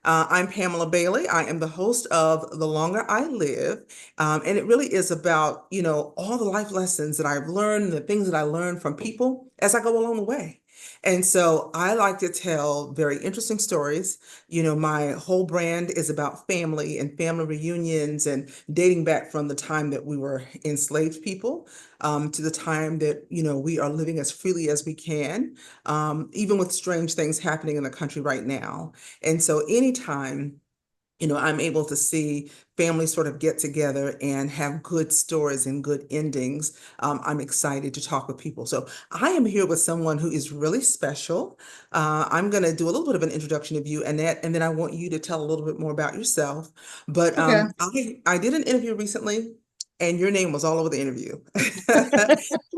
I'm Pamela Bailey. I am the host of The Longer I Live. And it really is about, all the life lessons that I've learned, the things that I learned from people as I go along the way. And so I like to tell very interesting stories. My whole brand is about family and family reunions and dating back from the time that we were enslaved people to the time that, we are living as freely as we can, even with strange things happening in the country right now. And so anytime, I'm able to see families sort of get together and have good stories and good endings, I'm excited to talk with people. So I am here with someone who is really special. I'm going to do a little bit of an introduction of you, Annette, and then I want you to tell a little bit more about yourself. But Okay. I did an interview recently, and your name was all over the interview.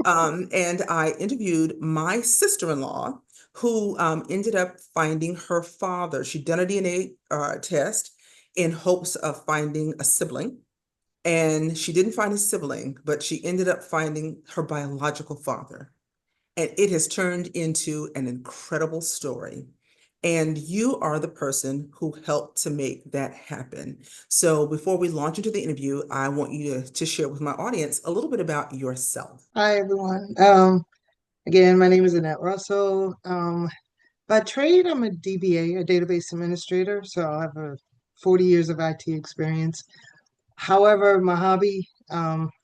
And I interviewed my sister-in-law who ended up finding her father. She'd done a DNA test in hopes of finding a sibling. And she didn't find a sibling, but she ended up finding her biological father. And it has turned into an incredible story. And you are the person who helped to make that happen. So before we launch into the interview, I want you to share with my audience a little bit about yourself. Hi, everyone. Again, my name is Annette Russell. By trade, I'm a DBA, a database administrator, so I have 40 years of IT experience. However, my hobby,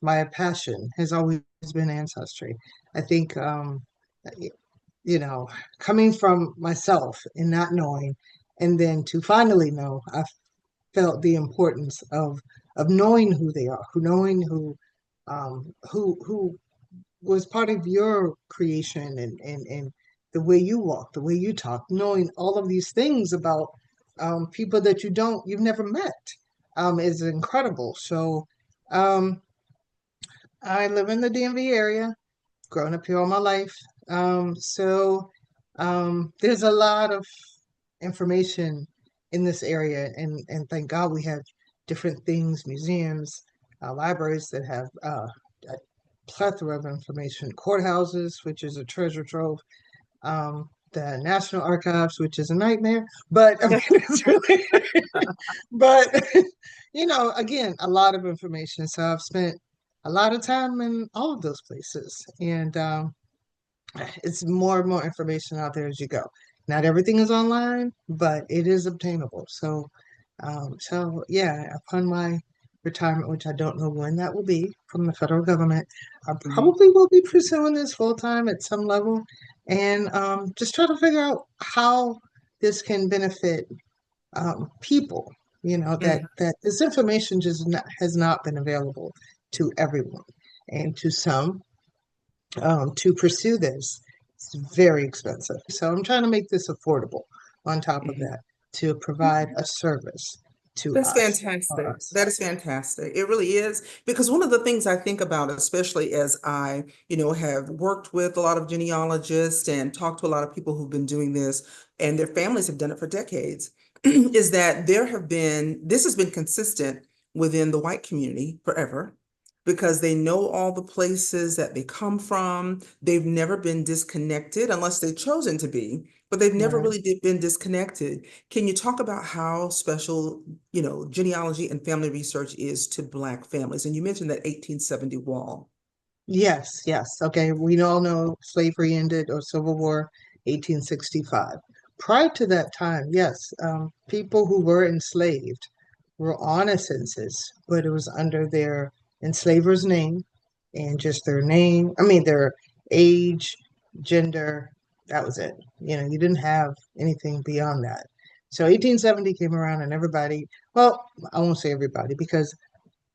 my passion has always been ancestry. I think, y- coming from myself and not knowing, and then to finally know, I felt the importance of knowing who they are, who knowing who was part of your creation and the way you walk, the way you talk, knowing all of these things about people that you've never met is incredible. So um, I live in the DMV area, grown up here all my life. There's a lot of information in this area, and thank God we have different things, museums, libraries that have a plethora of information, courthouses, which is a treasure trove, the National Archives, which is a nightmare, but I mean, it's really, but again, a lot of information. So I've spent a lot of time in all of those places, and it's more and more information out there as you go. Not everything is online, but it is obtainable. So yeah, upon my retirement, which I don't know when that will be from the federal government, I Mhm. probably will be pursuing this full time at some level, and just try to figure out how this can benefit people. That this information has not been available to everyone, and to some to pursue this, it's very expensive. So I'm trying to make this affordable on top of that to provide Mhm. a service to That's us, for fantastic. us. That is fantastic. It really is. Because one of the things I think about, especially as I, have worked with a lot of genealogists and talked to a lot of people who've been doing this and their families have done it for decades, is that this has been consistent within the white community forever because they know all the places that they come from. They've never been disconnected unless they've chosen to be, but they've never Right. really been disconnected. Can you talk about how special, genealogy and family research is to Black families? And you mentioned that 1870 wall. Yes, yes. Okay. We all know slavery ended or Civil War 1865. Prior to that time, yes, people who were enslaved were on a census, but it was under their enslaver's name and just their name. I mean, their age, gender. That was it. You didn't have anything beyond that. So 1870 came around and everybody, well, I won't say everybody because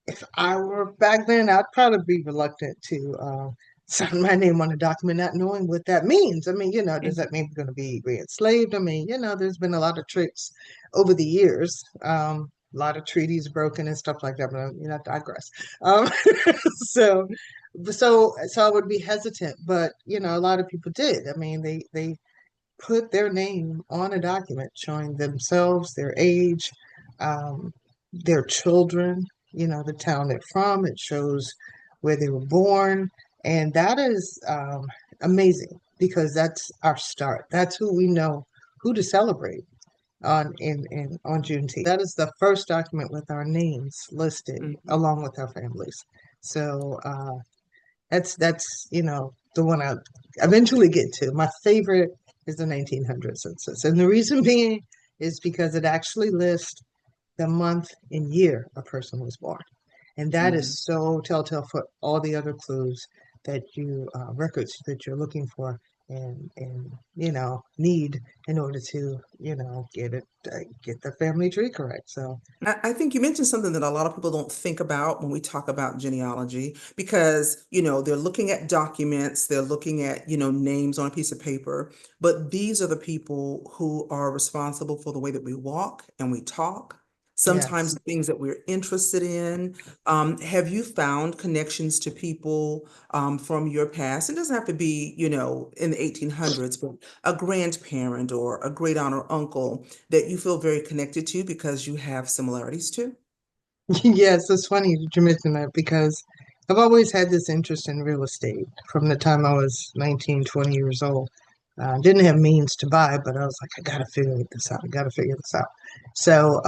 if I were back then, I'd probably be reluctant to sign my name on a document, not knowing what that means. I mean, does that mean we're going to be re-enslaved? I mean, there's been a lot of tricks over the years, a lot of treaties broken and stuff like that. But I digress. Um, so, so I would be hesitant, but a lot of people did. I mean, they put their name on a document showing themselves, their age, um, their children, the town they're from. It shows where they were born. And that is amazing because that's our start. That's who we know who to celebrate. on Juneteenth. That is the first document with our names listed Mhm. along with our families. So that's the one I eventually get to. My favorite is the 1900 census, and the reason being is because it actually lists the month and year a person was born. And that Mhm. is so telltale for all the other clues that records that you're looking for and need in order to get the family tree correct. So I think you mentioned something that a lot of people don't think about when we talk about genealogy because, they're looking at documents, they're looking at, names on a piece of paper, but these are the people who are responsible for the way that we walk and we talk, sometimes yes. the things that we're interested in. Have you found connections to people from your past? It doesn't have to be, in the 1800s, but a grandparent or a great aunt or uncle that you feel very connected to because you have similarities to? Yes, it's funny that you mention that because I've always had this interest in real estate from the time I was 19, 20 years old. Didn't have means to buy, but I was like, I gotta figure this out. I gotta figure this out. So,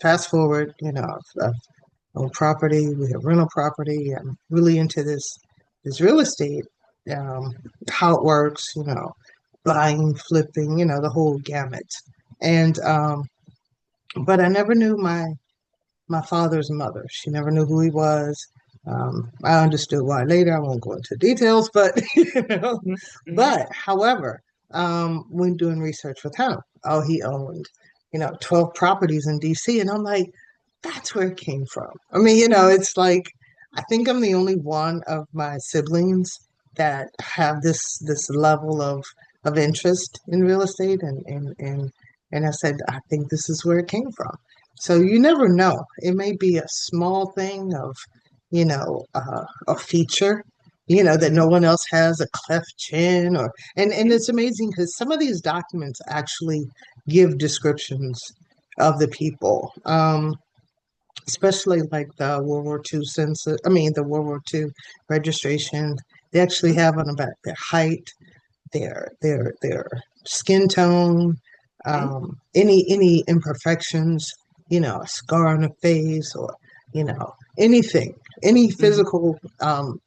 fast forward, I've owned property. We have rental property. I'm really into this real estate, um, how it works, buying, flipping, the whole gamut. And but I never knew my father's mother. She never knew who he was. I understood why later. I won't go into details, but Mhm. Mhm. but however, when doing research with him, oh, he owned, 12 properties in DC, and I'm like, that's where it came from. I mean, Mhm. it's like I think I'm the only one of my siblings that have this level of interest in real estate, and I said, I think this is where it came from. So you never know. It may be a small thing of, a feature, that no Mhm. one else has, a cleft chin, and it's amazing because some of these documents actually give descriptions of the people. Especially like the World War II census, I mean, the World War II registration. They actually Mhm. have on the back their height, their skin tone, Mhm. any imperfections, a scar on the face or anything, any Mhm. physical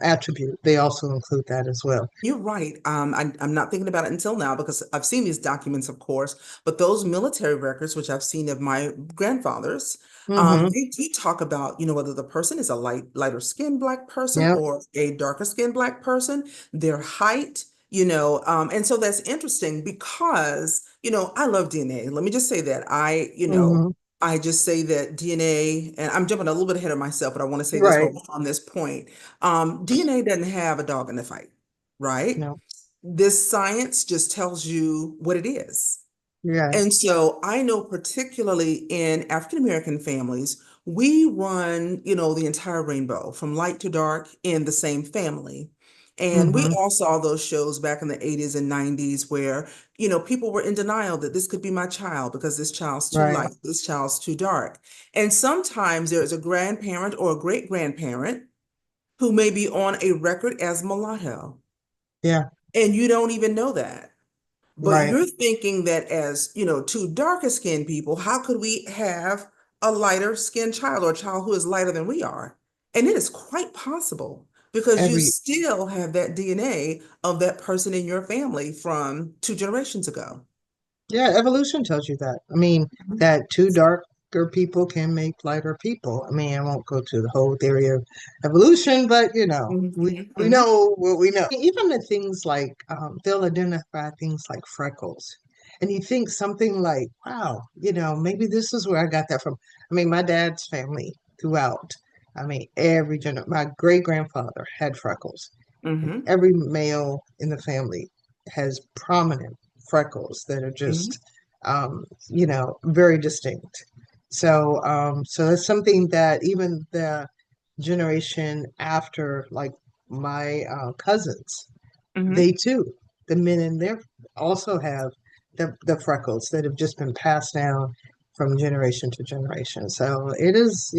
attribute. They also include that as well. You're right. I'm not thinking about it until now because I've seen these documents, of course, but those military records, which I've seen of my grandfathers, Mm-hmm. they do talk about, whether the person is a lighter skinned Black person Yep. or a darker skinned Black person, their height, and so that's interesting because, I love DNA. Let me just say that Mm-hmm. I just say that DNA, and I'm jumping a little bit ahead of myself, but I want to say this Right. while we're on this point. DNA doesn't have a dog in the fight, right? No. This science just tells you what it is. And Yes. so I know particularly in African American families, we run, the entire rainbow from light to dark in the same family. And we Mm-hmm. all saw those shows back in the 80s and 90s where, people were in denial that this could be my child because this child's too Right. light, this child's too dark. And sometimes there is a grandparent or a great grandparent who may be on a record as mulatto, Yeah. and you don't even know that. But Right. you're thinking that as, two darker skinned people, how could we have a lighter skinned child or a child who is lighter than we are? And it is quite possible because you Every still have that DNA of that person in your family from 2 generations ago. Yeah, evolution tells you that. I mean, Mhm. that two darker people can make lighter people. I mean, I won't go to the whole theory of evolution, but Mhm. we Mhm. know what we know. Even the things like they'll identify things like freckles. And you think something like, wow, maybe this is where I got that from. I mean, my dad's family throughout. I mean, my great grandfather had freckles. Mhm. Every male in the family has prominent freckles that are just, Mhm. very distinct. So that's something that even the generation after, like my cousins, they Mhm. too, the men in there also have the freckles that have just been passed down from generation to generation. So it is,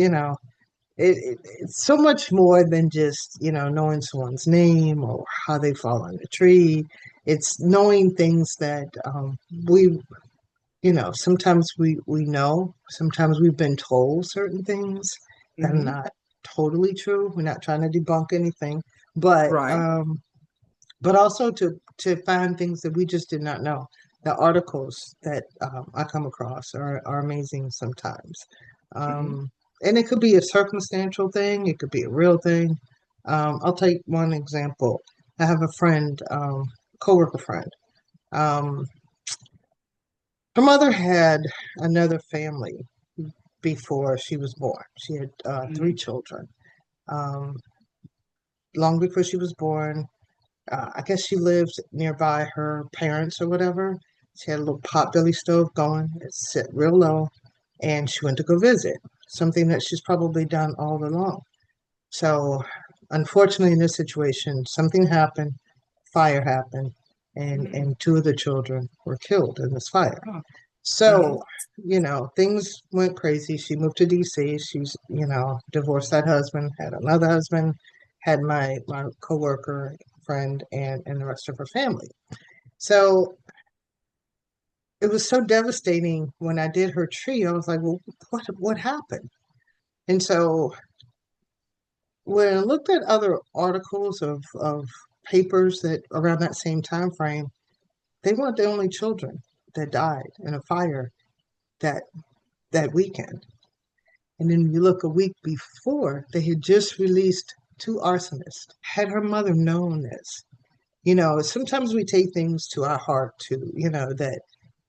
it's so much more than just, knowing someone's name or how they fall on the tree. It's knowing things that we sometimes we know, sometimes we've been told certain things that are Hmm. not totally true. We're not trying to debunk anything, but Right. also to find things that we just did not know. The articles that I come across are amazing sometimes. Hmm. Um, and it could be a circumstantial thing, it could be a real thing. I'll take one example. I have a friend, coworker friend. Um, Her mother had another family before she was born. She had three Hmm. children. Um, Long before she was born, I guess she lived nearby her parents or whatever. She had a little potbelly stove going. It set real low, and she went to go visit, something that she's probably done all along. So, unfortunately, in this situation, something happened, fire happened, and two of the children were killed in this fire. Hmm. So, things went crazy. She moved to DC. She's, divorced that husband, had another husband, had my coworker friend and the rest of her family. So it was so devastating when I did her tree. I was like, well, what happened? And so when I looked at other articles of papers that around that same time frame, they weren't the only children that died in a fire that that weekend. And then you look a week before, they had just released two arsonists. Had her mother known this, sometimes we take things to our heart to, that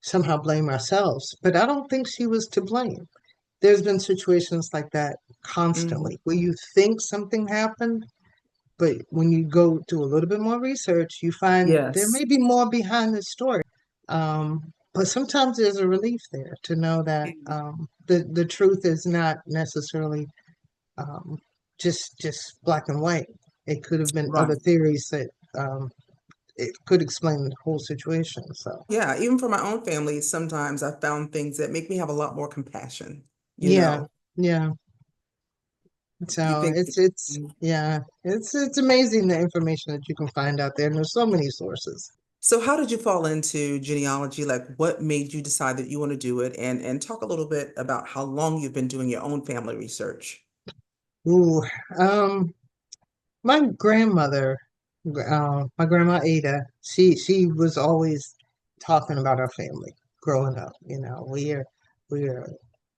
somehow blame ourselves, but I don't think she was to blame. There's been situations like that Hmm. constantly where you think something happened, but when you go do a little bit more research, you find there Yes. may be more behind the story. But sometimes there's a relief there to know that the truth is not necessarily um, just black and white. It could have been Right. other theories that it could explain the whole situation. So Yeah, even for my own family, sometimes I found things that make me have a lot more compassion. You yeah, know, yeah. you So think, it's yeah, it's amazing the information that you can find out there, and there's so many sources. so how did you fall into genealogy? Like what made you decide that you want to do it? And talk a little bit about how long you've been doing your own family research. Ooh, um, my grandmother, my grandma Ada, she was always talking about our family growing up. We are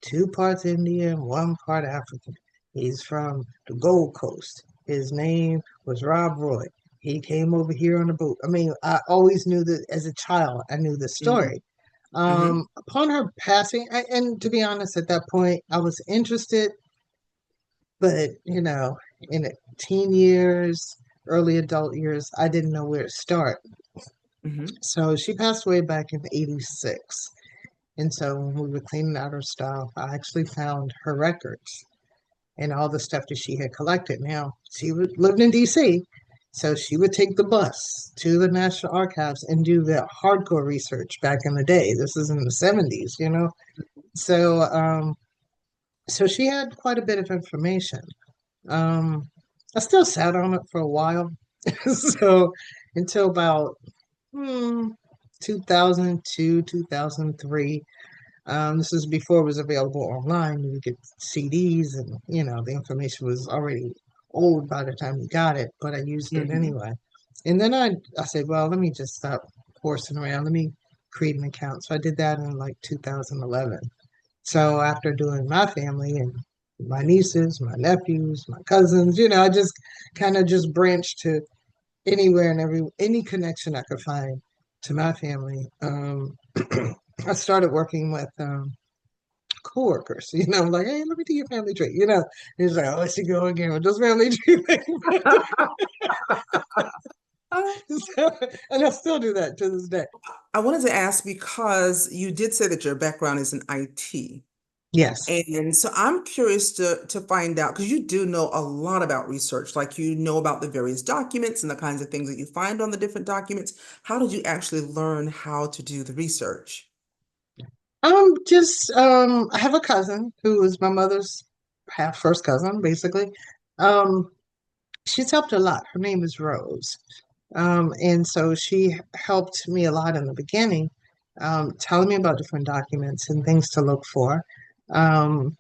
two parts Indian, one part African. He's from the Gold Coast. His name was Rob Roy. He came over here on a boat. I mean, I always knew that as a child. I knew the Hmm. story. Hmm. Upon her passing, and to be honest, at that point, I was interested, but in the teen years, early adult years, I didn't know where to start. Hmm. So she passed away back in '86. And so when we were cleaning out her stuff, I actually found her records and all the stuff that she had collected. Now, lived in DC, so she would take the bus to the National Archives and do the hardcore research back in the day. This is in the '70s. So, so she had quite a bit of information. Um, I still sat on it for a while. So until about hmm, 2002, 2003. This is before it was available online. You could get CDs and, the information was already old by the time you got it, but I used it Hmm. anyway. And then I said, well, let me just stop horsing around. Let me create an account. So I did that in like 2011. So after doing my family and my nieces, my nephews, my cousins, I just kind of just branched to anywhere and any connection I could find to my family. I started working with coworkers, like, hey, let me do your family tree, He's like, oh, let's go again with this family tree thing. So, and I still do that to this day. I wanted to ask because you did say that your background is in IT. Yes. And so I'm curious to find out because you do know a lot about research, like you know about the various documents and the kinds of things that you find on the different documents. How did you actually learn how to do the research? Just I have a cousin who is my mother's half first cousin, basically. Um, she's helped a lot. Her name is Rose. And so she helped me a lot in the beginning. telling me about different documents and things to look for. Um,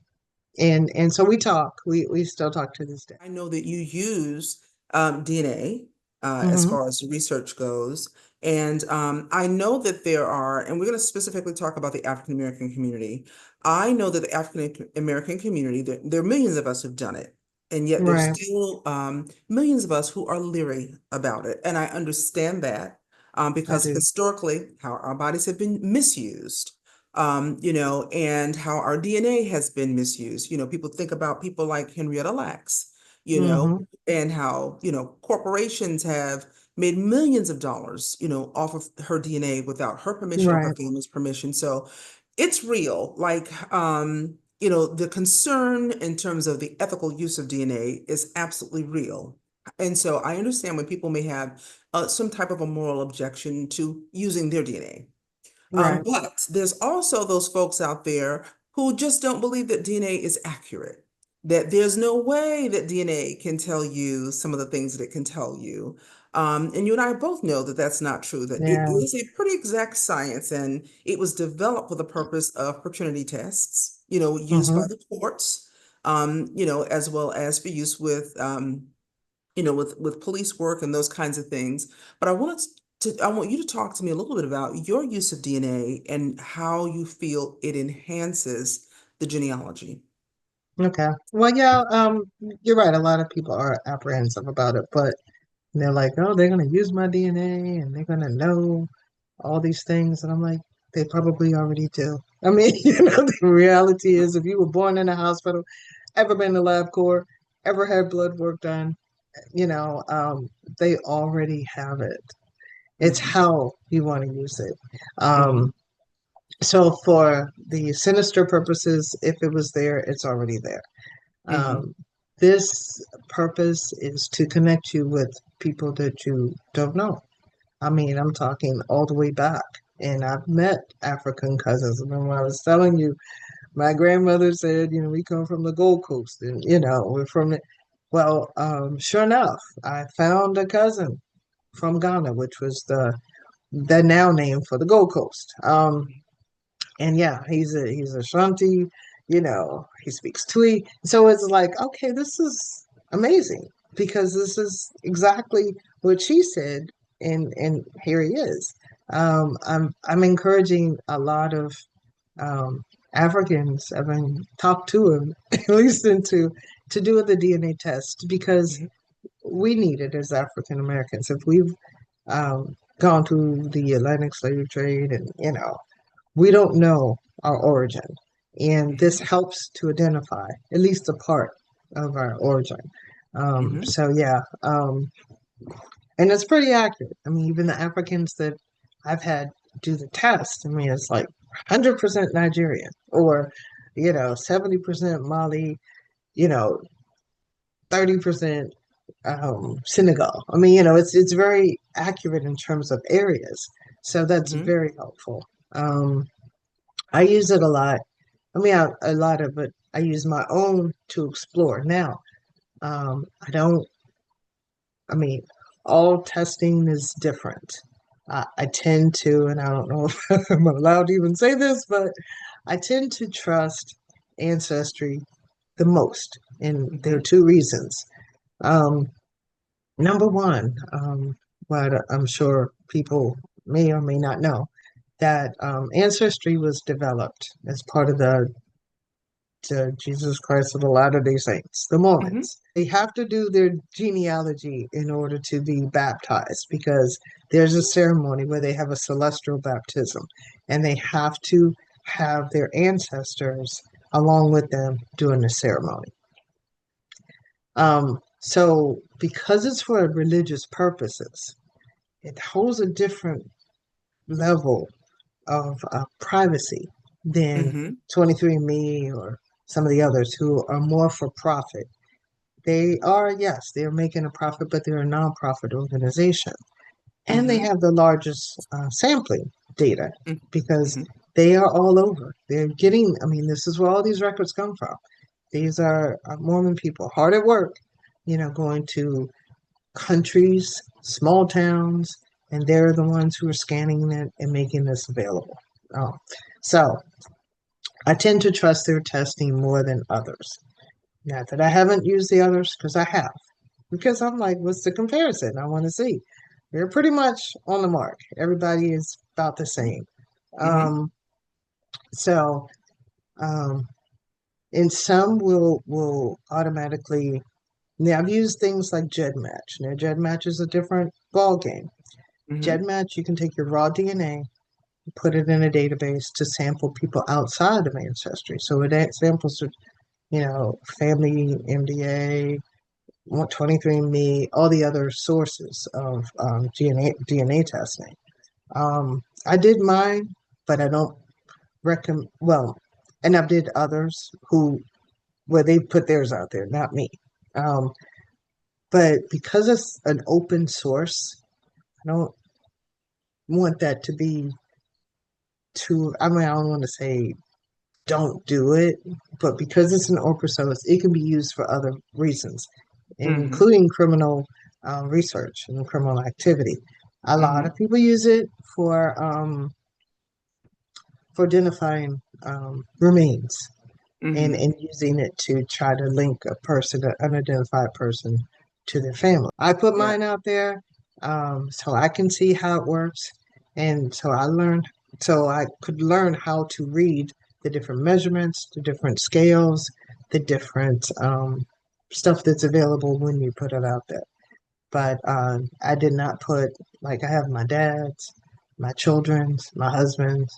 and so we talk. We still talk to this day. I know that you use DNA as Hmm. far as research goes. And I know that there are, and we're going to specifically talk about the African American community. I know that the African American community, there are millions of us who've done it. And yet there's Right. still millions of us who are leery about it. And I understand that I because do. historically, how our bodies have been misused. And how our DNA has been misused. People think about people like Henrietta Lacks, Hmm. and how, corporations have made millions of dollars, off of her DNA without her permission or her Right. family's permission. So it's real. Like, the concern in terms of the ethical use of DNA is absolutely real. And so I understand when people may have some type of a moral objection to using their DNA. Right. But there's also those folks out there who just don't believe that DNA is accurate, that there's no way that DNA can tell you some of the things that it can tell you. And you and I both know that that's not true, that it Yeah. is a pretty exact science and it was developed for the purpose of paternity tests, used by Hmm. the courts, as well as for use with police work and those kinds of things. But I want you to talk to me a little bit about your use of DNA and how you feel it enhances the genealogy. Okay. Well, yeah, you're right. A lot of people are apprehensive about it, but they're like, oh, they're going to use my DNA and they're going to know all these things. And I'm like, they probably already do. I mean, the reality is if you were born in a hospital, ever been to LabCorp, ever had blood work done, you know, um, they already have it. It's Hmm. how you want to use it. Hmm. Um, so for the sinister purposes, if it was there, it's already there. Hmm. Um, this purpose is to connect you with people that you don't know. I mean, I'm talking all the way back. And I've met African cousins. I mean, when I was telling you, my grandmother said, we come from the Gold Coast and, we're from it. Well, sure enough, I found a cousin from Ghana, which was the now name for the Gold Coast. And yeah, he's a Shanti, he speaks Twi. So it's like, okay, this is amazing because this is exactly what she said, and here he is. I'm encouraging a lot of um, Africans, I've been talked to him, at least into to do the DNA test because Hmm. we need it as African Americans. If we've gone through the Atlantic slave trade and we don't know our origin. And this Hmm. helps to identify at least a part of our origin. Hmm. So yeah, and it's pretty accurate. I mean, even the Africans that I've had do the test, I mean, it's like 100% Nigerian or, 70% Mali, you know, 30% Senegal. I mean, it's very accurate in terms of areas. So that's Hmm. very helpful. Um, I use it a lot. I mean, a lot of it I use my own to explore. Now, I don't, I mean, all testing is different. I tend to, and I don't know if I'm allowed to even say this, but I tend to trust Ancestry the most. And there are Hmm. two reasons. Um, Number one, what I'm sure people may or may not know, that Ancestry was developed as part of the Jesus Christ of the Latter-day Saints, the Hmm. Mormons. They have to do their genealogy in order to be baptized because there's a ceremony where they have a celestial baptism and they have to have their ancestors along with them during the ceremony. So because it's for religious purposes, it holds a different level of privacy than Hmm. 23andMe or some of the others who are more for profit. They are, yes, they're making a profit, but they're a nonprofit organization. And they Hmm. have the largest sampling data because Hmm. they are all over. They're getting, I mean, this is where all these records come from. These are Mormon people hard at work, going to countries, small towns, and they're the ones who are scanning it and making this available. Um, so I tend to trust their testing more than others. Not that I haven't used the others, because I have. Because I'm like, what's the comparison? I want to see. They're pretty much on the mark. Everybody is about the same. Mm-hmm. Um, so, um, and some will automatically. Now I've used things like GEDmatch. Now GEDmatch is a different ball game. Mm-hmm. GEDmatch, you can take your raw DNA, put it in a database to sample people outside of Ancestry. So it samples, family, MDA, 23andMe, all the other sources of DNA testing. I did mine, but I don't recommend, well, and I did others where they put theirs out there, not me. Um, but because it's an open source, I don't want that to be too, I mean, I don't want to say don't do it, but because it's an open source, it can be used for other reasons, Mm-hmm. including criminal research and criminal activity. A lot Mm-hmm. of people use it for identifying remains Mm-hmm. and using it to try to link a person, an unidentified person, to their family. I put Yeah. mine out there so I can see how it works, and so I could learn how to read the different measurements, the different scales, the different stuff that's available when you put it out there. But I did not put, like, I have my dad's, my children's, my husband's,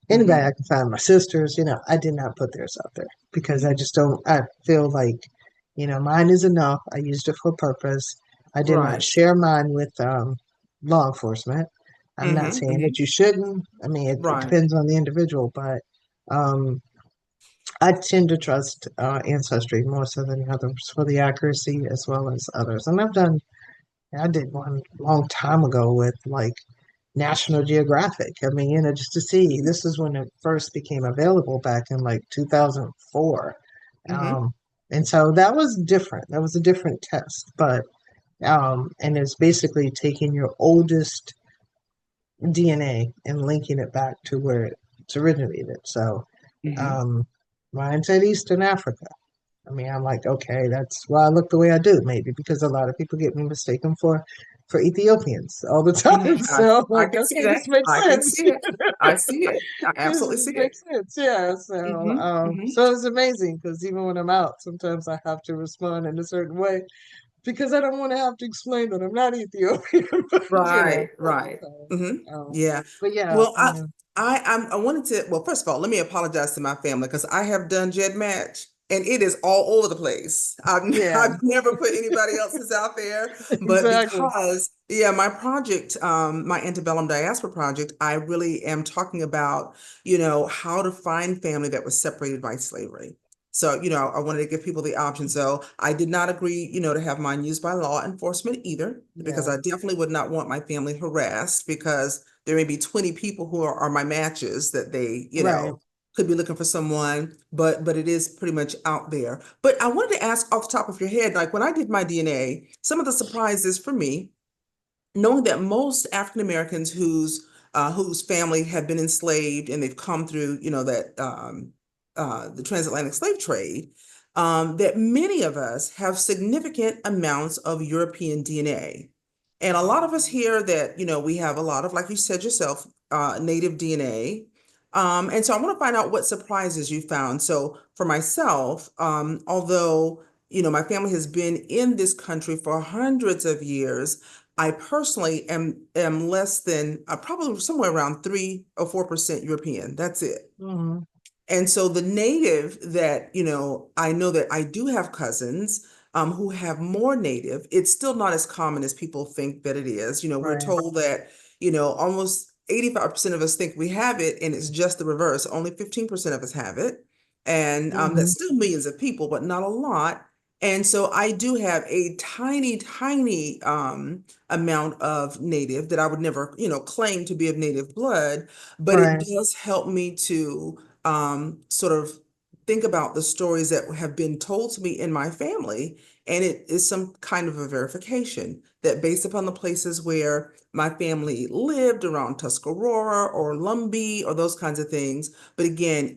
anybody Mm-hmm. I can find, my sisters, I did not put theirs out there because I Mm-hmm. just don't, I feel like, mine is enough. I used it for purpose. I did not Right. share mine with law enforcement. I'm not Mm-hmm. saying Mm-hmm. that you shouldn't. I mean, it Right. depends on the individual, but um, I tend to trust Ancestry more so than others for the accuracy as well as others. And I did one long time ago with like National Geographic. I mean, just to see, this is when it first became available back in like 2004. Mm-hmm. Um, and so that was different. That was a different test, and it's basically taking your oldest DNA and linking it back to where it's originated. So, Mm-hmm. um, mine said Eastern Africa. I mean, I'm like, okay, that's why I look the way I do, maybe because a lot of people get me mistaken for Ethiopians all the time. Mm-hmm. So I'm I like, can see okay, that. this makes I can sense. see it. I see it. I This absolutely see it. makes sense. Yeah. So, Mm-hmm. Mm-hmm. so it's amazing because even when I'm out, sometimes I have to respond in a certain way because I don't want to have to explain that I'm not Ethiopian. But, Right, right. so, Hmm. um, Yeah. but yeah, Well, I wanted to, well, first of all, let me apologize to my family because I have done Jed Match and it is all over the place. yeah, I've never put anybody else's out there, but exactly. because, yeah, my project, my Antebellum Diaspora project, I really am talking about, how to find family that was separated by slavery. So, I wanted to give people the option. So I did not agree, to have mine used by law enforcement either, because Yeah, I definitely would not want my family harassed because there may be 20 people who are my matches that they, right. could be looking for someone, but it is pretty much out there. But I wanted to ask off the top of your head, like when I did my DNA, some of the surprises for me knowing that most African Americans whose family have been enslaved and they've come through, that the transatlantic slave trade, that many of us have significant amounts of European DNA. And a lot of us here that, we have a lot of, like you said yourself, native DNA. And so I want to find out what surprises you found. So for myself, although, my family has been in this country for hundreds of years, I personally am less than probably somewhere around 3 or 4% European. That's it. Hmm. And so the native that, I know that I do have cousins who have more native, it's still not as common as people think that it is. We're Right. told that, almost 85% of us think we have it, and it's just the reverse. Only 15% of us have it. And Hmm. that's still millions of people, but not a lot. And so I do have a tiny, tiny amount of native that I would never, claim to be of native blood, but it Right. does help me to sort of think about the stories that have been told to me in my family, and it is some kind of a verification that based upon the places where my family lived around Tuscarora or Lumbee or those kinds of things. But again,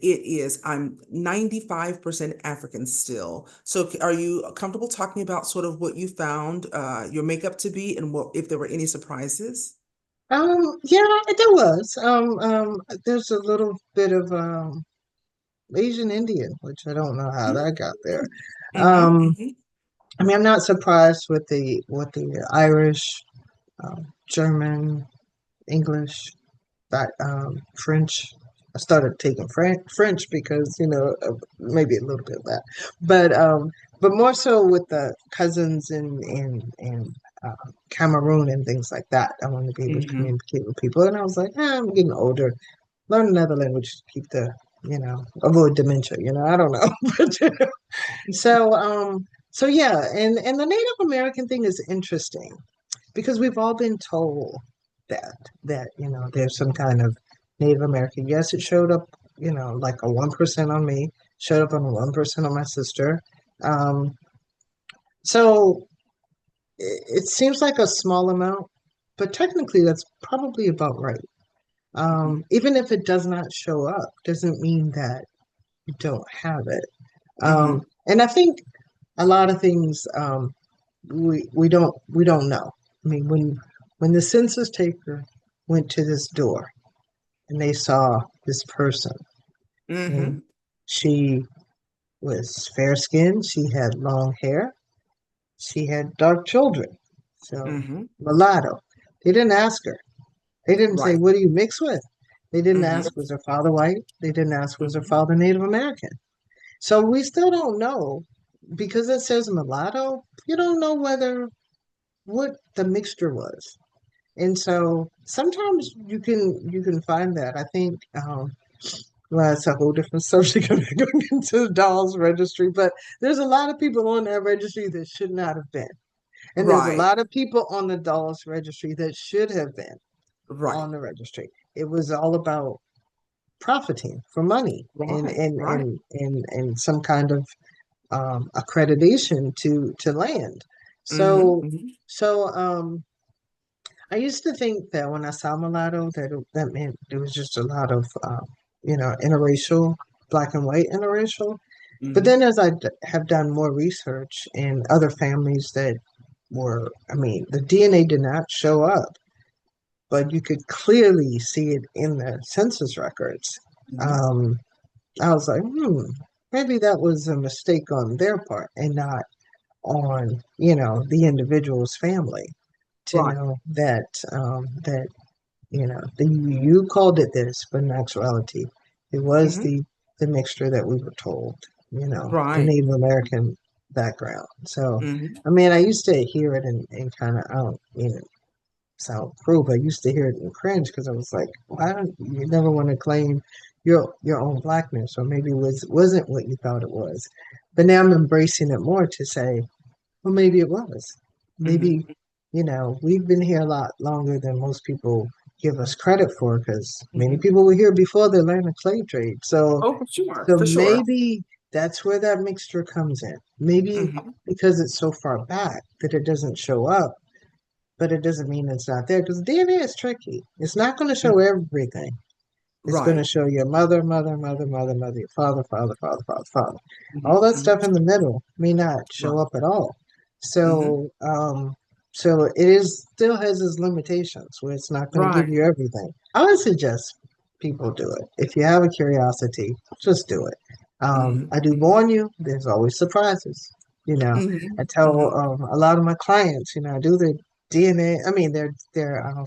I'm 95% African still. So are you comfortable talking about sort of what you found your makeup to be and what if there were any surprises? Yeah, there was. There's a little bit of Asian Indian, which I don't know how that got there. Mm-hmm, Um, hmm I mean, I'm not surprised with the Irish, German, English, that French. I started taking French because maybe a little bit of that, but um, but more so with the cousins in Cameroon and things like that. I wanted to be able to hmm communicate with people, and I was like, I'm getting older. Learn another language to keep avoid dementia. I don't know, but so so yeah, and the Native American thing is interesting because we've all been told that there's some kind of Native American. Yes, it showed up, like a 1% on me, showed up on a 1% on my sister. Um, so it seems like a small amount, but technically that's probably about right. Even if it does not show up, doesn't mean that you don't have it. hmm And I think a lot of things we don't know. I mean, when the census taker went to this door and they saw this person, and hmm she was fair skinned, she had long hair, she had dark children, so hmm mulatto. They didn't ask her. They didn't say, Right. "What do you mix with?" They didn't hmm ask, "Was her father white?" They didn't ask, "Was her hmm father Native American?" So we still don't know because it says mulatto. You don't know whether what the mixture was. And so sometimes you can find that. I think well, it's a whole different subject of going into the dolls registry, but there's a lot of people on that registry that should not have been. And there's a Right. lot of people on the dolls registry that should have been Right. on the registry. It was all about profiting for money and Right. and Right. and and some kind of accreditation to land. hmm So hmm so I used to think that when I saw mulatto, that meant there was just a lot of, interracial, black and white interracial. But hmm then as have done more research in other families that I mean, the DNA did not show up, but you could clearly see it in the census records. hmm Um, I was like, maybe that was a mistake on their part and not on, the individual's family to Right. know that you called it this, but in actuality, it was hmm the mixture that we were told, the Right. Native American background. So, hmm I mean, I used to hear it and kind of, I don't, sound cruel, but I used to hear it and cringe because I was like, why don't you never want to claim your own blackness, or maybe it wasn't what you thought it was. But now I'm embracing it more to say, well, maybe it was. hmm Maybe, we've been here a lot longer than most people give us credit for because many hmm people were here before the Atlantic slave trade. So, Oh, for sure. so For sure. maybe that's where that mixture comes in. Maybe hmm because it's so far back that it doesn't show up, but it doesn't mean it's not there because DNA is tricky. It's not going to show hmm everything. It's going to Right. show your mother, mother, mother, mother, mother, your father, father, father, father, father. All hmm that hmm stuff in the middle may not show Right. up at all. hmm So, so it is still has its limitations where it's not going to give Right. you everything. I would suggest people do it. If you have a curiosity, just do it. hmm I do hmm warn you, there's always surprises. You know, I hmm tell hmm a lot of my clients, I do their DNA, I mean, their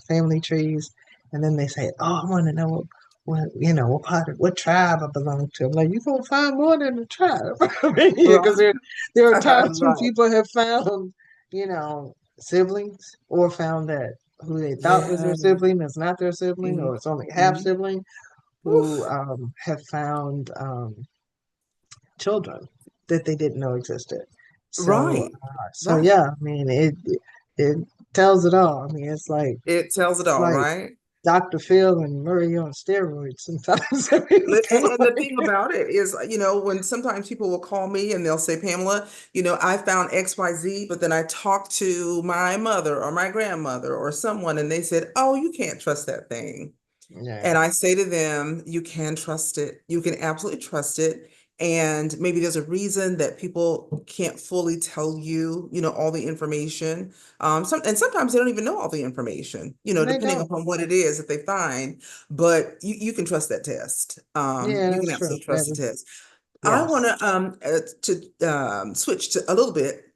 family trees, and then they say, "Oh, I want to know what part of what tribe I belong to." I'm like, "You gonna find more than a tribe." I mean, yeah, because Right. there are times when Right. people have found, siblings, or found that who they thought was their Yeah. sibling is not their sibling, hmm or it's only half hmm sibling, who Oof. have found children that they didn't know existed. So, Right. so Right. yeah, I mean, it tells it all. I mean, it's like It tells it it's all, like right? Dr. Phil and Murray on steroids sometimes. I mean, it's kind of And the thing about it is, when sometimes people will call me and they'll say, Pamela, I found XYZ, but then I talked to my mother or my grandmother or someone and they said, oh, you can't trust that thing. yeah. And I say to them, you can trust it. You can absolutely trust it. And maybe there's a reason that people can't fully tell you, all the information. And sometimes they don't even know all the information, They depending don't. upon what it is that they find. But you can trust that test. Yeah, You can that's true. absolutely That trust the is, test. I want yes. to switch to a little bit,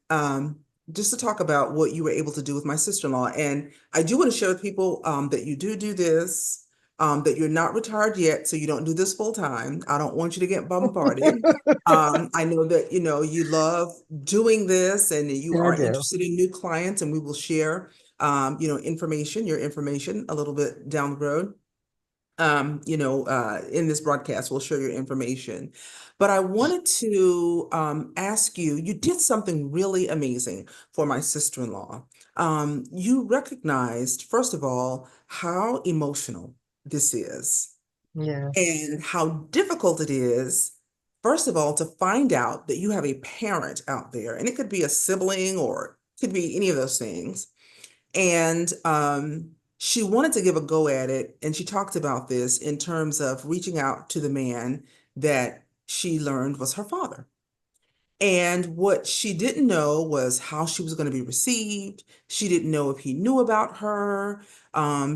just to talk about what you were able to do with my sister-in-law. And I do want to share with people that you do this, that you're not retired yet, so you don't do this full time. I don't want you to get bombarded. I know that you love doing this, and you Yeah, I are do. interested in new clients, and we will share your information a little bit down the road. In this broadcast, we'll share your information. But I wanted to ask you, you did something really amazing for my sister-in-law. You recognized, first of all, how emotional this is Yes. and how difficult it is, first of all, to find out that you have a parent out there, and it could be a sibling or could be any of those things, and she wanted to give a go at it. And she talked about this in terms of reaching out to the man that she learned was her father. And what she didn't know was how she was going to be received. She didn't know if he knew about her.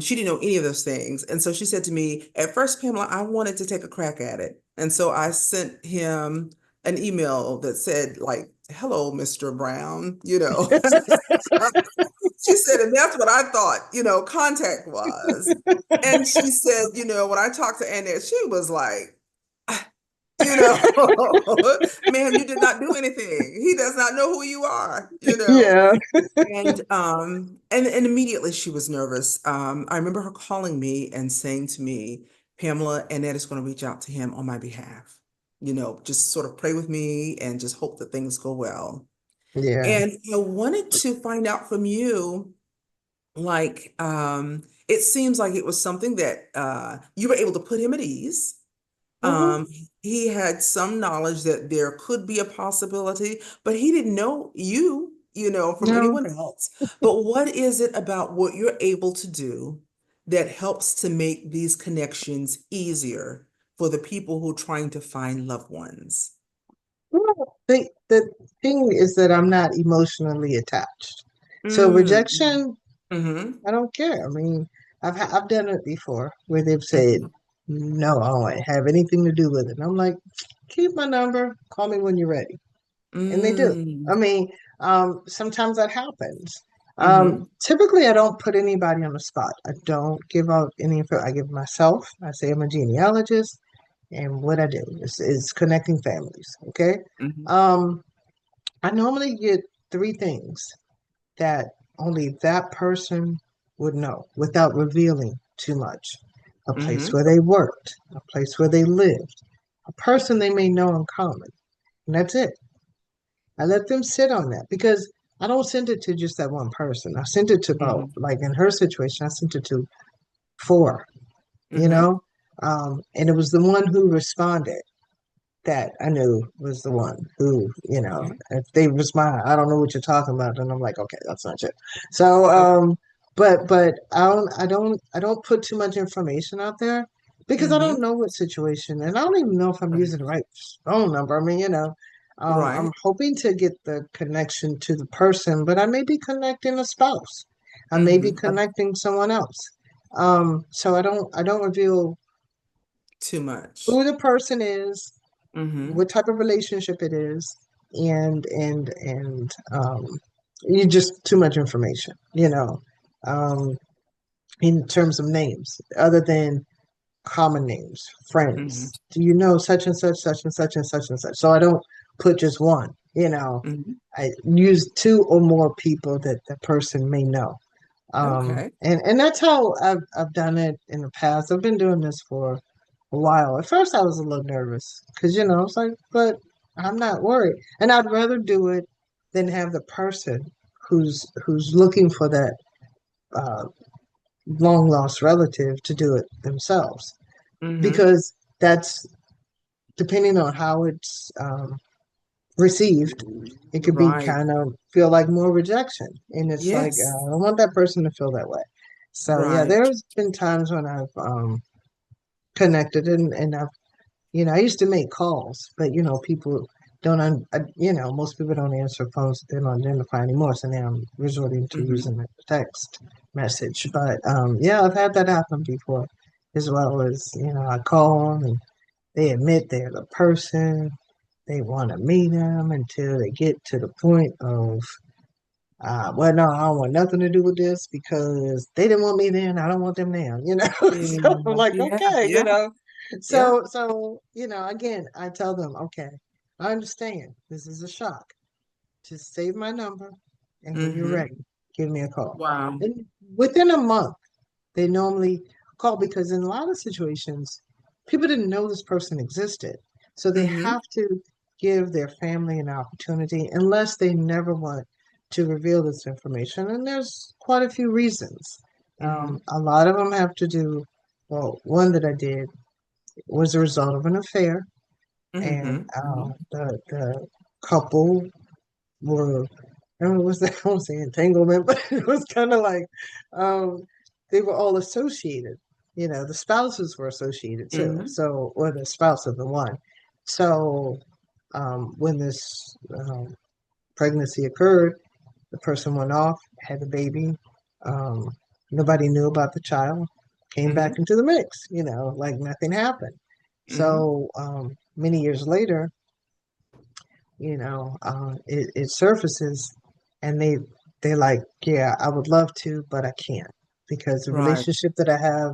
She didn't know any of those things. And so she said to me, at first, Pamela, I wanted to take a crack at it. And so I sent him an email that said, like, hello, Mr. Brown, She said, and that's what I thought, contact was. And she said, when I talked to Annette, she was like, you know, ma'am, you did not do anything. He does not know who you are. Yeah. And immediately she was nervous. I remember her calling me and saying to me, Pamela, Annette is going to reach out to him on my behalf. Just sort of pray with me and just hope that things go well. Yeah. And I wanted to find out from you, like, it seems like it was something that you were able to put him at ease. Hmm. Um, he had some knowledge that there could be a possibility, but he didn't know you, from No. anyone else. But what is it about what you're able to do that helps to make these connections easier for the people who are trying to find loved ones? Well, the thing is that I'm not emotionally attached. So Mm. rejection, Mm-hmm. I don't care. I mean, I've done it before where they've said, Mm-hmm. no, I don't have anything to do with it. And I'm like, keep my number, call me when you're ready. And they do. I Mm. mean, sometimes that happens. Mm-hmm. Typically, I don't put anybody on the spot. I don't give out any info. I give myself. I say I'm a genealogist, and what I do is connecting families. Okay. Mm-hmm. Um, I normally get three things that only that person would know without revealing too much. A place Mm-hmm. where they worked, a place where they lived, a person they may know in common, and that's it. I let them sit on that because I don't send it to just that one person. I sent it to about, Mm-hmm. like in her situation, I sent it to four, you Mm-hmm. know? And it was the one who responded that I knew was the one who, Okay. if they respond, I don't know what you're talking about, and I'm like, okay, that's not it. So, Okay. but I don't put too much information out there because I don't Mm-hmm. know what situation, and I don't even know if I'm Right. using the right phone number. I mean, I'm Right. hoping to get the connection to the person, but I may be connecting a spouse. I may be Mm-hmm. connecting someone else. So I don't reveal Too much. who the person is, Mm-hmm. what type of relationship it is, and you just too much information, um, in terms of names, other than common names, Mm-hmm. friends. Do you know such and such, such and such and such and such? So I don't put just one. Mm-hmm. I use two or more people that the person may know. Okay. And that's how I've done it in the past. I've been doing this for a while. At first, I was a little nervous because it's like, but I'm not worried, and I'd rather do it than have the person who's looking for that uh, long lost relative to do it themselves Mm-hmm. because that's depending on how it's received, it could be Right. kind of feel like more rejection. And it's like, Yes. I don't want that person to feel that way. So, yeah, Right. there's been times when I've connected and I've, I used to make calls, but, people don't, most people don't answer phones that they don't identify anymore. So now I'm resorting to Mm-hmm. using a text message. But yeah, I've had that happen before as well as, I call them and they admit they're the person. They want to meet them until they get to the point of, well, no, I don't want nothing to do with this because they didn't want me then. I don't want them now. So I'm Yeah. like, Yeah. okay. Yeah. Yeah. So, again, I tell them, okay, I understand this is a shock. Just save my number. And when you're Mm-hmm. ready, give me a call. Wow. And within a month, they normally call because in a lot of situations, people didn't know this person existed. So they Mm-hmm. have to give their family an opportunity unless they never want to reveal this information. And there's quite a few reasons. Mm-hmm. A lot of them have to do, well, one that I did was a result of an affair. And Mm-hmm. Mm-hmm. the couple were I don't know what's that I won't say entanglement, but it was kind of like um they were all associated. The spouses were associated too. Mm-hmm. So or the spouse of the one. So when this pregnancy occurred, the person went off, had the baby. Um, Nobody knew about the child. Came back Mm-hmm. into the mix, like nothing happened. Mm-hmm. So many years later, it surfaces and they're like, yeah, I would love to, but I can't because the Right. relationship that I have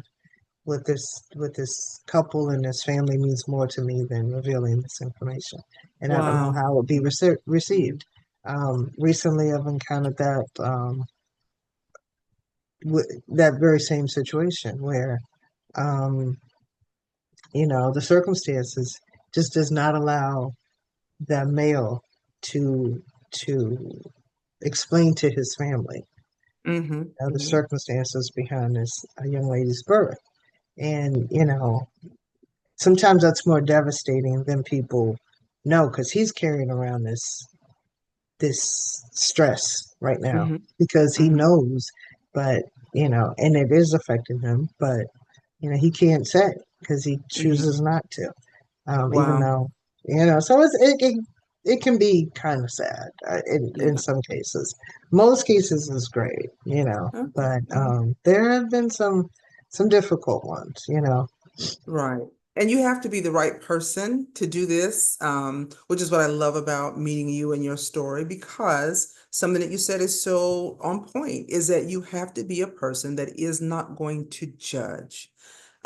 with this couple and this family means more to me than revealing this information. And I don't know Wow. how it will be received. Recently, I've encountered that very same situation where, um, the circumstances just does not allow the male to to explain to his family Mm-hmm. the Mm-hmm. circumstances behind this young lady's birth. And, sometimes that's more devastating than people know because he's carrying around this stress right now Mm-hmm. because he Mm-hmm. knows, but, and it is affecting him, but, he can't say because he Mm-hmm. chooses not to. Even Wow. though so it can be kind of sad in Yeah. some cases. Most cases is great, Okay. but Okay. there have been some difficult ones. Right. And you have to be the right person to do this, which is what I love about meeting you and your story, because something that you said is so on point, is that you have to be a person that is not going to judge.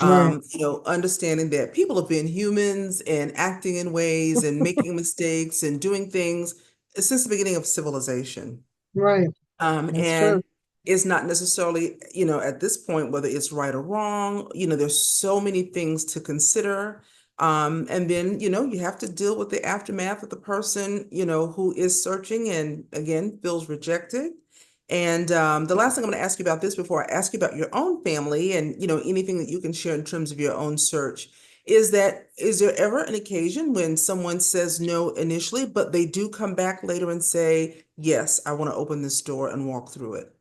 Right, Understanding that people have been humans and acting in ways and making mistakes and doing things since the beginning of civilization. right. That's true. And it's not necessarily, at this point, whether it's right or wrong, there's so many things to consider. And then, you have to deal with the aftermath of the person, who is searching and again feels rejected. And the last thing I'm going to ask you about this before I ask you about your own family and, anything that you can share in terms of your own search is there ever an occasion when someone says no initially, but they do come back later and say, yes, I want to open this door and walk through it?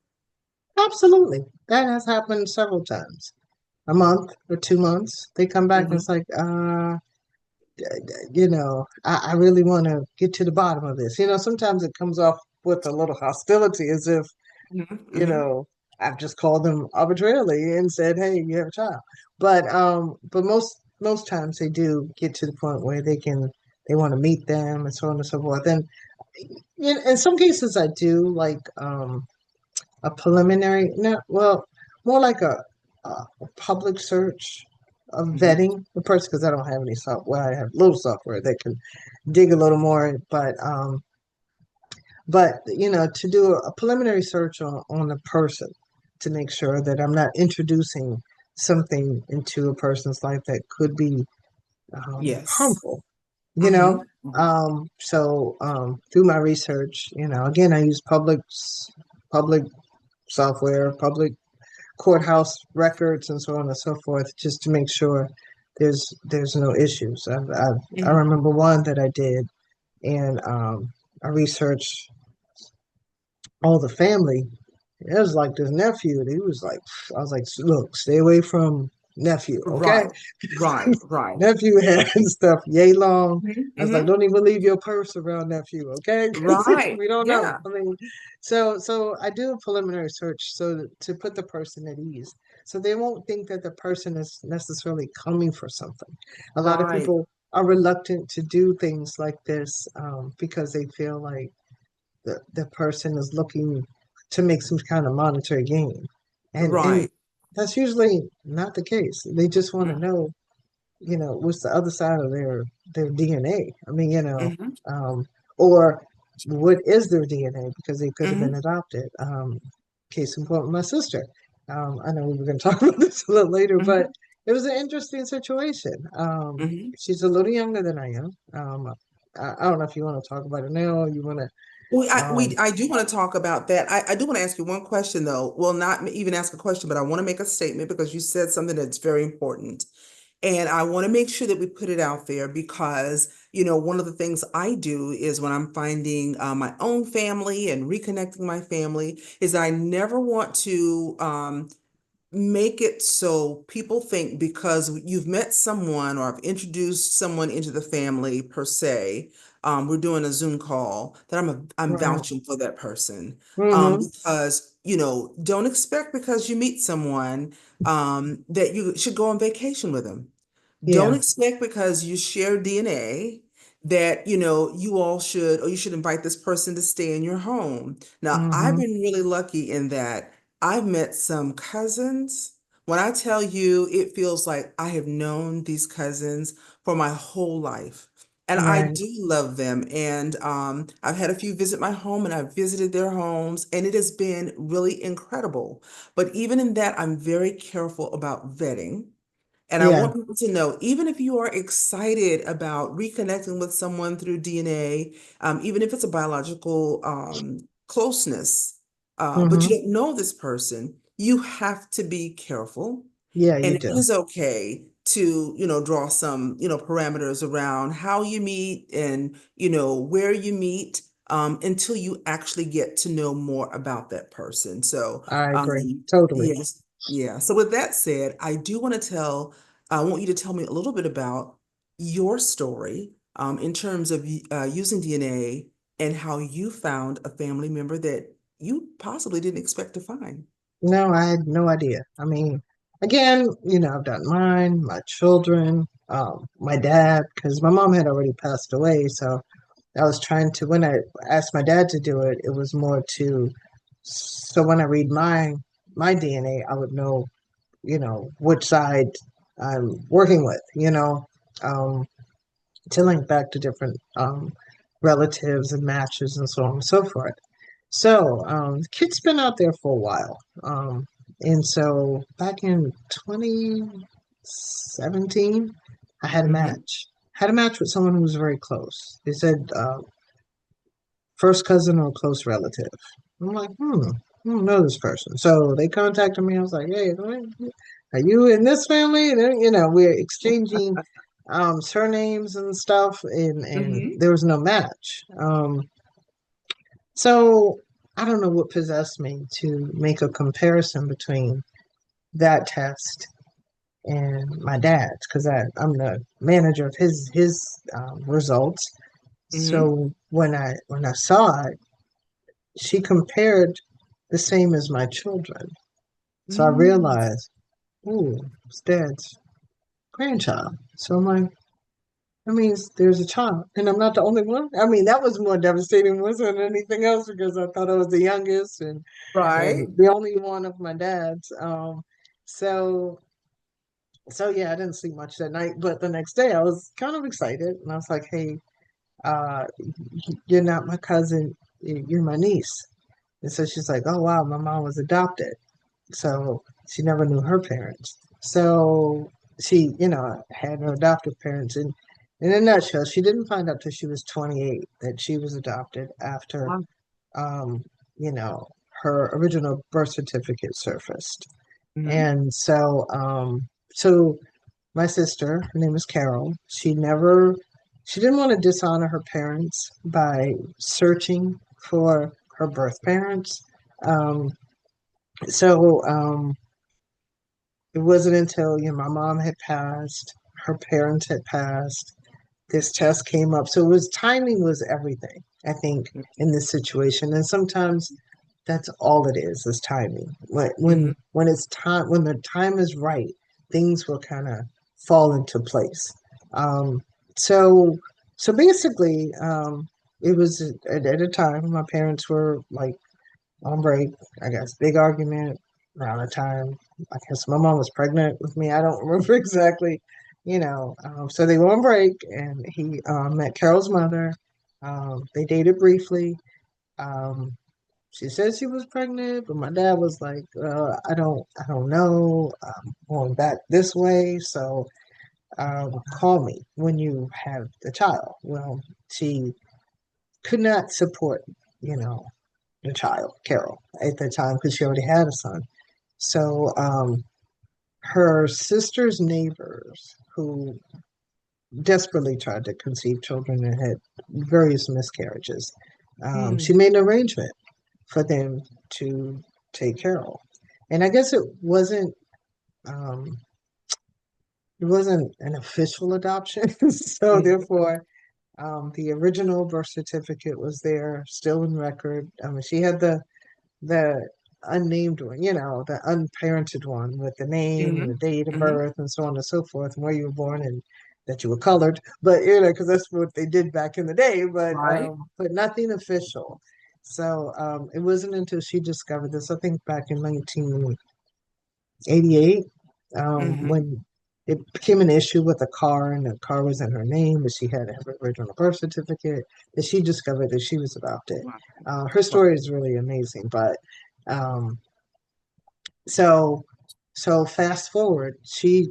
Absolutely. That has happened several times. A month or 2 months, they come back and Hmm. it's like, I really want to get to the bottom of this. Sometimes it comes off with a little hostility as if, Hmm. you Hmm. know, I've just called them arbitrarily and said, "Hey, you have a child." But most times they do get to the point where they want to meet them and so on and so forth. And in some cases, I do like a preliminary, no, well, more like a public search of Hmm. vetting the person because I don't have any software. Well, I have little software that can dig a little more, but to do a preliminary search on a person to make sure that I'm not introducing something into a person's life that could be Yes. harmful. You know, Hmm. Hmm. through my research, again, I use public software, public courthouse records and so on and so forth, just to make sure there's no issues. I Mhm. remember one that I did, and I researched all the family. It was like this nephew, and he was like, I was like, look, stay away from nephew, okay? Right, right, right. Nephew had stuff yay long. Mhm, I was like, mhm. don't even leave your purse around nephew, okay? Because Right. we don't know. Yeah. I mean, so I do a preliminary search to put the person at ease, so they won't think that the person is necessarily coming for something. A lot of Right. people are reluctant to do things like this because they feel like the person is looking to make some kind of monetary gain. And Right. that's usually not the case. They just want to Mhm, know, what's the other side of their DNA. I mean, mhm, um, or what is their DNA because they could have been mhm, adopted. Case in point, with my sister. I know we were going to talk about this a little later, but mhm, it was an interesting situation. mhm. She's a little younger than I am. I don't know if you want to talk about it now or you want to. I do want to talk about that. I do want to ask you one question though. Well, not even ask a question, but I want to make a statement because you said something that's very important. And I want to make sure that we put it out there because, one of the things I do is when I'm finding my own family and reconnecting my family is I never want to make it so people think because you've met someone or I've introduced someone into the family per se, we're doing a Zoom call that I'm Right. vouching for that person. Mm-hmm. Because don't expect because you meet someone that you should go on vacation with them. Don't Yeah. expect because you share DNA that you all should or you should invite this person to stay in your home. Now, I've Mm-hmm. been really lucky in that I've met some cousins. When I tell you, it feels like I have known these cousins for my whole life. And I Right. do love them. And I've had a few visit my home and I've visited their homes, and it has been really incredible. But even in that, I'm very careful about vetting. And I Yeah. want people to know, even if you are excited about reconnecting with someone through DNA, even if it's a biological closeness, but you Mm-hmm. don't know this person, you have to be careful. Yeah, And you it do. is okay to, draw some, parameters around how you meet and, where you meet, until you actually get to know more about that person. So, I agree. Totally. yes, yeah. So with that said, I want you to tell me a little bit about your story, in terms of using DNA and how you found a family member that you possibly didn't expect to find. No, I had no idea. I mean, again, I've done mine, my children, my dad, because my mom had already passed away. So I was trying to, when I asked my dad to do it, it was more so when I read my DNA, I would know, which side I'm working with, um, to link back to different relatives and matches and so on and so forth. So, the kid's been out there for a while. And so back in 2017, I had a Hmm. match. Had a match with someone who was very close. They said first cousin or close relative. I'm like, I don't know this person. So they contacted me. I was like, hey, are you in this family? And then, we're exchanging surnames and stuff, and Hmm. there was no match. So I don't know what possessed me to make a comparison between that test and my dad's because I'm the manager of his results. Hmm. So when I saw it, she compared the same as my children. So I Mm. realized, ooh, it's dad's grandchild. So I'm like, that means there's a child, and I'm not the only one. I mean, that was more devastating more than anything else because I thought I was the youngest and Right. the only one of my dad's. So so yeah, I didn't sleep much that night, but the next day I was kind of excited, and I was like, "Hey, uh, you're not my cousin, you're my niece." And so she's like, "Oh wow, my mom was adopted, so she never knew her parents." So she, had her adoptive parents, and in a nutshell, she didn't find out till she was 28 that she was adopted after, Wow. um, you know, her original birth certificate surfaced. Mm-hmm. And so my sister, her name is Carol, she didn't want to dishonor her parents by searching for her birth parents. Um, so it wasn't until, my mom had passed, her parents had passed, this test came up. So it was timing was everything, I think, in this situation. And sometimes that's all it is timing. Mm-hmm. When it's time, when the time is right, things will kind of fall into place. Um, so so basically, it was at a time my parents were like on break. I guess big argument around the time. I guess my mom was pregnant with me. I don't remember exactly, So they were on break, and he met Carol's mother. They dated briefly. Um, she said she was pregnant, but my dad was like, I don't know. I'm going back this way, so call me when you have the child. Well, she could not support, you know, the child, Carol, at the time because she already had a son. So her sister's neighbors, who desperately tried to conceive children and had various miscarriages, she Mm-hmm. made an arrangement for them to take Carol. And I guess um, it wasn't an official adoption, so therefore the original birth certificate was there, still in record. I mean, she had the unnamed one, the unparented one with the name and Mm-hmm. the date of Mm-hmm. birth and so on and so forth, and where you were born and that you were colored. But because that's what they did back in the day. Right. But nothing official. So it wasn't until she discovered this, I think back in 1988, Mm-hmm. when it became an issue with a car, and the car was in her name, but she had to have her original birth certificate, that she discovered that she was adopted. Wow. Her Wow. story is really amazing, but um, so so fast forward, this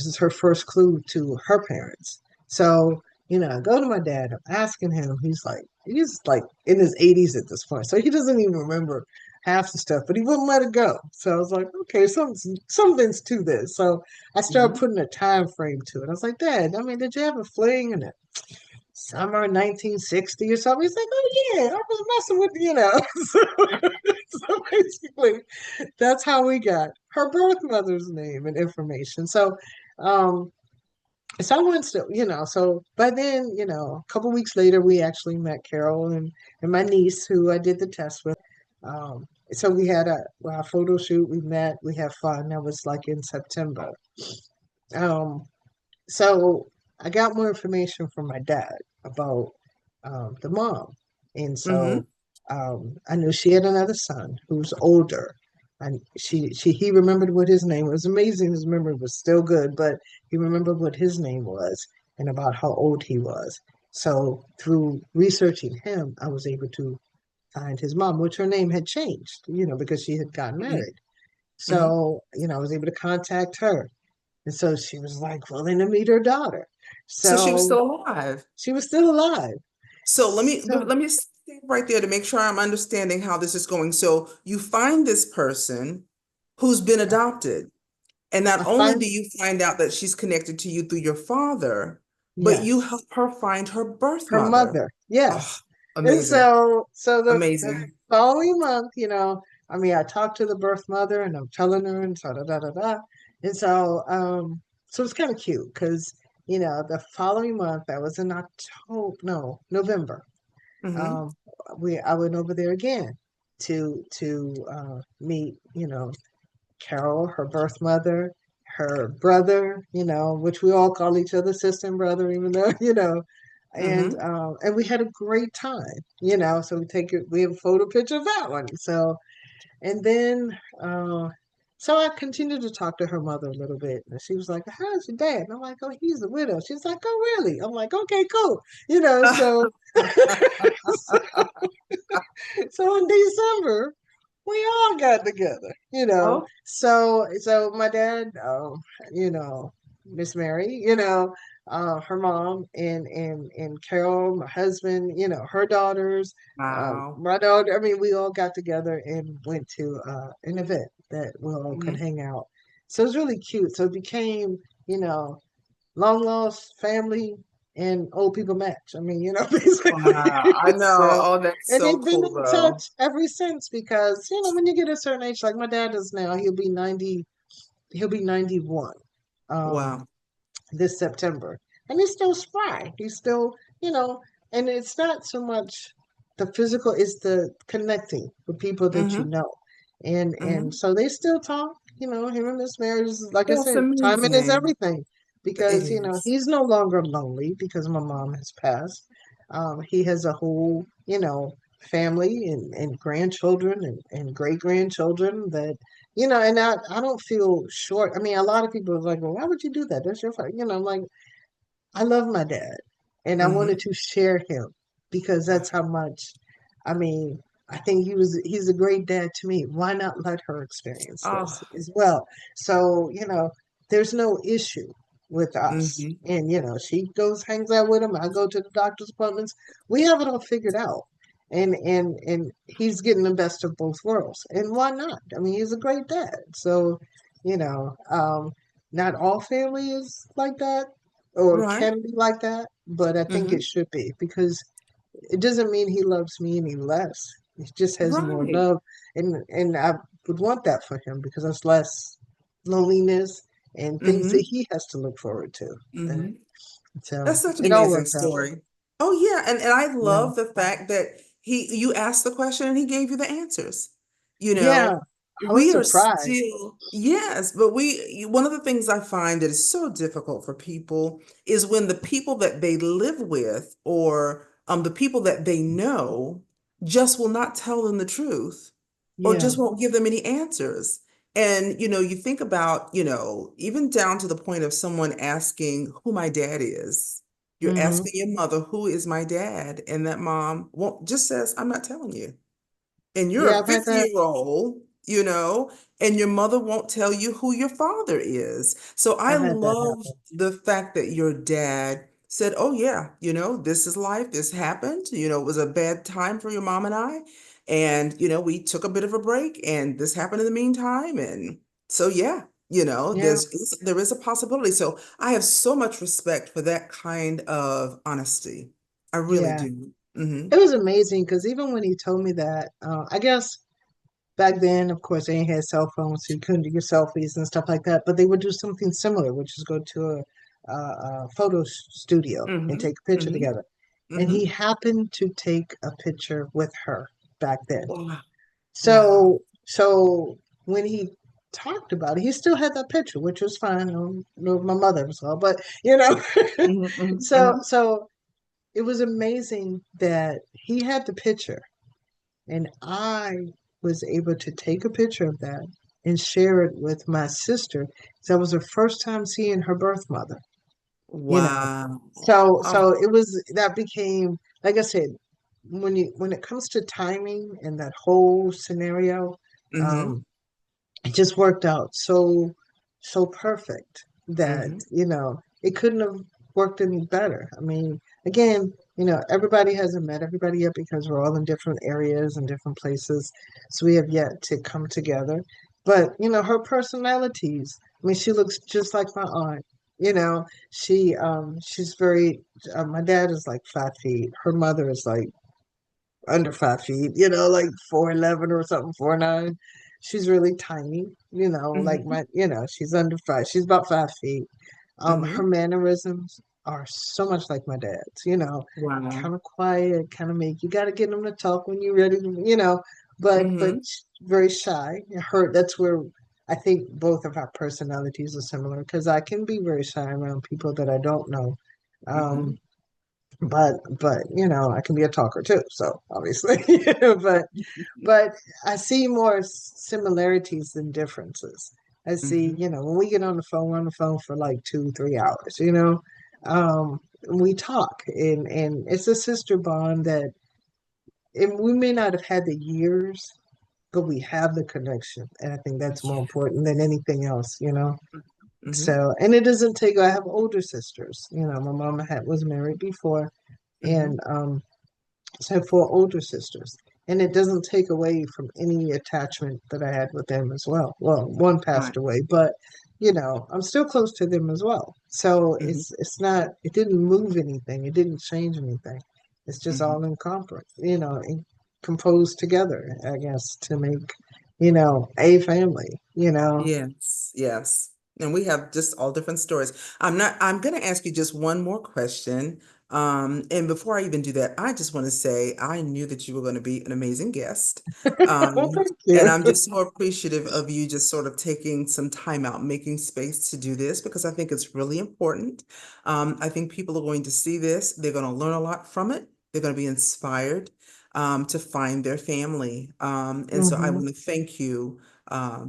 is her first clue to her parents. So, I go to my dad, I'm asking him, he's like in his 80s at this point. So he doesn't even remember half the stuff, but he wouldn't let it go. So I was like, okay, something's to this. So I started Mm-hmm. putting a time frame to it. I was like, Dad, I mean, did you have a fling in it? Summer 1960 or something. He's like, oh yeah, I was messing with, so basically that's how we got her birth mother's name and information. Um, so I went to, so by then, a couple weeks later, we actually met Carol and my niece, who I did the test with. So we had a photo shoot. We met. We had fun. That was like in September. Um, so I got more information from my dad about the mom, and Mm-hmm. I knew she had another son who's older, and he remembered what his name was. Amazing, his memory was still good, but he remembered what his name was and about how old he was. So through researching him, I was able to find his mom, which her name had changed, because she had gotten married. Mm-hmm. So, I was able to contact her. And so she was like willing to meet her daughter. So she was So still alive. she was still alive. So So let me stay right there to make sure I'm understanding how this is going. So you find this person who's been adopted, and not I only do find, you find out that she's connected to you through your father, but you yes, help her find her birth her mother. mother, Oh, yes. And amazing. so the Amazing. following month, I mean, I talked to the birth mother and I'm telling her and so da da da da. And so it's kind of cute because, the following month, that was in October, no, November. Mm-hmm. Um, I went over there again to meet, Carol, her birth mother, her brother, which we all call each other sister and brother, even though, Mm-hmm. and we had a great time, So we have a photo picture of that one. So and then so I continued to talk to her mother a little bit, and she was like, "How's your dad?" And I'm like, "Oh, he's a widow." She's like, "Oh, really?" I'm like, "Okay, cool." You know, so so in December, we all got together, Oh, So my dad, Miss Mary, her mom and Carol, my husband, her daughters, Wow. my daughter. I mean, we all got together and went to an event that we all could Mhm. hang out. So it was really cute. So it became, you know, long lost family and old people match. I mean, basically. Wow. I know. So, Oh, that's and so they've been cool in though. touch ever since because, when you get a certain age, like my dad is now, he'll be 91 um, Wow. this September. And he's still spry. He's still, you know, and it's not so much the physical, it's the connecting with people that you Hmm. know. And Hmm. so they still talk, him and his marriage is, like I That's said, timing is amazing. everything It because, is. he's no longer lonely because my mom has passed. He has a whole, family and grandchildren and great grandchildren that, and I don't feel short. I mean, a lot of people are like, well, why would you do that? That's your fault. I'm like, I love my dad and I wanted Hmm. to share him because that's Right. how much, I mean, I think he's a great dad to me. Why not let her experience this Oh. as well? So, there's no issue with us. Hmm. And, she goes, hangs out with him. I go to the doctor's appointments. We have it all figured out. And he's getting the best of both worlds. And why not? I mean, he's a great dad. So, you know, um, not all family is like that or Right. can be like that, but I think it Hmm. should be because it doesn't mean he loves me any less. He just has more Right. love, and I would want that for him because there's less loneliness and things that Hmm. he has to look forward to. And Hmm. so That's such an it all amazing works out. story. Oh yeah, and I Yeah, love the fact that you asked the question and he gave you the answers. yeah. I was We are surprised. still, yes, but one of the things I find that is so difficult for people is when the people that they live with or the people that they know just will not tell them the truth or Yeah. just won't give them any answers. And you think about, even down to the point of someone asking who my dad is. You're Hmm. asking your mother, who is my dad? And that mom won't just says, I'm not telling you. And you're Yeah, a I've had 50 that. year old, and your mother won't tell you who your father is. So I I've had that love happen. the fact that your dad said, oh, yeah, this is life. This happened. It was a bad time for your mom and I. And, we took a bit of a break and this happened in the meantime. And so, yeah, Yeah, there is a possibility. So I have so much respect for that kind of honesty. I really yeah. do. Hmm. It was amazing because even when he told me that, I guess back then, of course, they ain't had cell phones, so you couldn't do your selfies and stuff like that. But they would do something similar, which is go to a photo studio and Hmm. take a picture Hmm. together. And he Hmm. happened to take a picture with her back then. Wow. Wow. So when he talked about it, he still had that picture, which was fine. My mother saw, but Hmm. Hmm. so Hmm. so it was amazing that he had the picture and I was able to take a picture of that and share it with my sister. So that was the first time seeing her birth mother, you know. Wow. So Oh. it was that became, like I said, when it comes to timing and that whole scenario, Hmm. um, it just worked out so perfect that Hmm. it couldn't have worked any better. I mean, again, everybody hasn't met everybody yet because we're all in different areas and different places, so we have yet to come together. But her personalities, I mean, she looks just like my aunt. She's very, my dad is like 5 feet, her mother is like under 5 feet, like 4'11" or something, 4'9". She's really tiny, like Hmm. she's under five. She's about 5 feet. Her Hmm. mannerisms are so much like my dad's, Wow. kind of quiet, kind of make you got to get them to talk when you're ready but Hmm. very shy. That's where I think both of our personalities are similar because I can be very shy around people that I don't know. Um, Hmm. but I can be a talker too, so obviously. But I see more similarities than differences. I see, Hmm. when we get on the phone, we're on the phone for like 2 3 hours, we talk and it's a sister bond that and we may not have had the years, but we have the connection, and I think that's more Yeah. important than anything else. Mm-hmm. So, and it doesn't take, I have older sisters. My mom was married before, Mm-hmm. and so I have four older sisters. And it doesn't take away from any attachment that I had with them as well. Well, one passed Right. away, but I'm still close to them as well. So Mm-hmm. it's not, it didn't move anything. It didn't change anything. It's just Mm-hmm. all composed together, I guess, to make, a family, Yes, yes. And we have just all different stories. I'm going to ask you just one more question. And before I even do that, I just want to say I knew that you were going to be an amazing guest. Well, Um, thank and you. I'm just so appreciative of you just sort of taking some time out, making space to do this because I think it's really important. I think people are going to see this, they're going to learn a lot from it, they're going to be inspired to find their family. And so I Hmm. want to thank you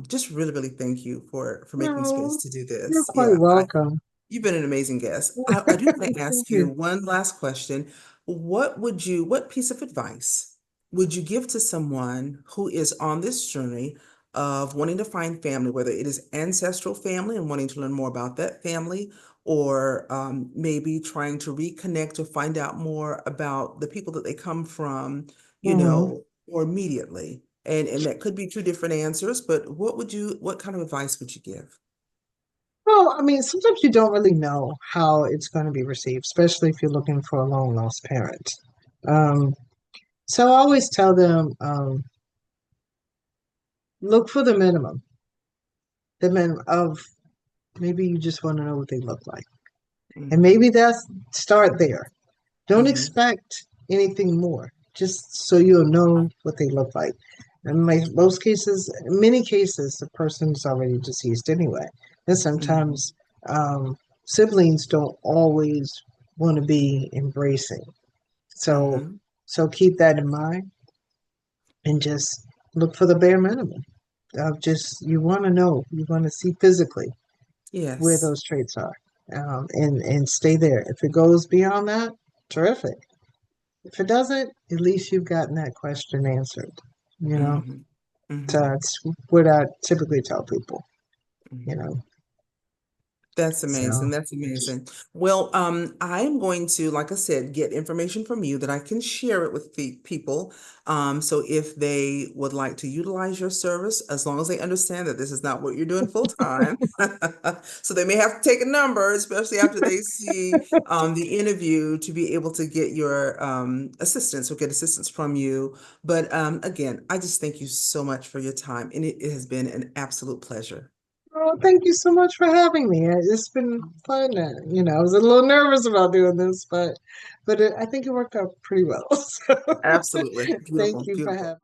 just really, really thank you for making space No, to do you're this. quite Yeah, welcome. you've been an amazing guest. I do want to Thank ask you you. one last question. What piece of advice would you give to someone who is on this journey of wanting to find family, whether it is ancestral family and wanting to learn more about that family, or maybe trying to reconnect or find out more about the people that they come from, Hmm. or immediately? And that could be two different answers, but what kind of advice would you give? Well, I mean, sometimes you don't really know how it's going to be received, especially if you're looking for a long lost parent. Um, so I always tell them, look for the minimum of maybe you just want to know what they look like. And Hmm. maybe that's start there. Don't Hmm. expect anything more, just so you'll know what they look like. In most cases, in many cases, the person's already deceased anyway. And Hmm. sometimes siblings don't always want to be embracing. So, Hmm. so keep that in mind and just look for the bare minimum. Just you want to know, you want to see physically where Yes. those traits are, and stay there. If it goes beyond that, terrific. If it doesn't, at least you've gotten that question answered. You know, Hmm. so Hmm. that's what I typically tell people. You Hmm. know, That's amazing. so That's amazing. Well, I'm going to, like I said, get information from you that I can share it with the people. So if they would like to utilize your service, as long as they understand that this is not what you're doing full time. So they may have to take a number, especially after they see the interview, to be able to get your assistance or get assistance from you. But again, I just thank you so much for your time, and it has been an absolute pleasure. well, thank you so much for having me. It's been fun. I was a little nervous about doing this, but I think it worked out pretty well. So Absolutely. thank Beautiful, you for beautiful. having.